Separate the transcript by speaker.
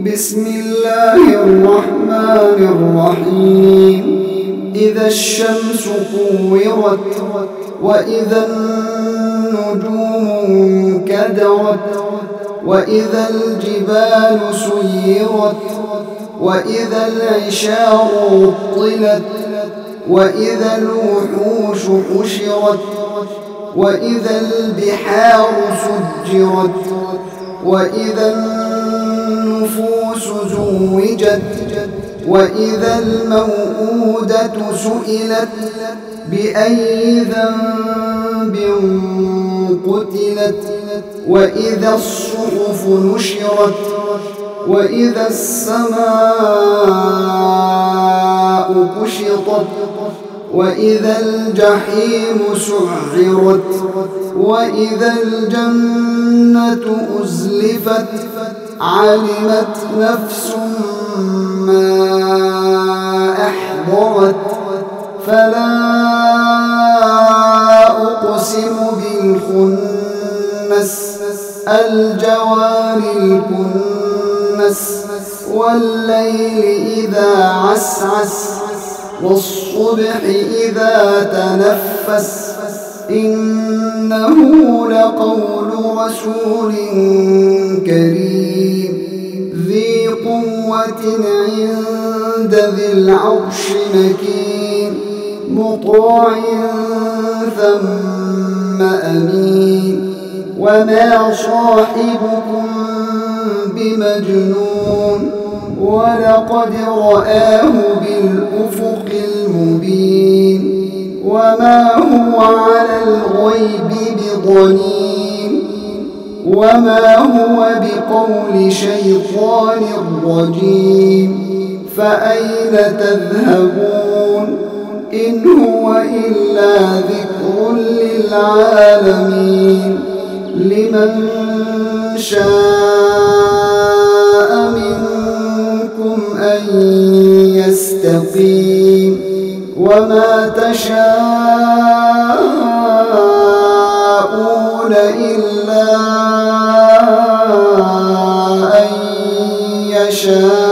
Speaker 1: بسم الله الرحمن الرحيم. إذا الشمس كورت وإذا النجوم انكدرت وإذا الجبال سيرت وإذا العشار عطلت وإذا الوحوش حشرت وإذا البحار سجرت وإذا النفوس زوجت وإذا الموءودة سئلت بأي ذنب قتلت وإذا الصحف نشرت وإذا السماء كشطت وإذا الجحيم سعرت وإذا الجنة أزلفت علمت نفس ما أحضرت فلا أقسم بالخنس الجوار الكنس والليل إذا عسعس والصبح إذا تنفس إنه لقول رسول كريم ذي قوة عند ذي العرش مكين مطاع ثم أمين وما صاحبكم بمجنون ولقد رآه بالأفق المبين وما هو على الغيب بضنين وما هو بقول شيطان رجيم فأين تذهبون إن هو إلا ذكر للعالمين لمن شاء منكم أن يستقيم وما تشاءون إلا أن يشاء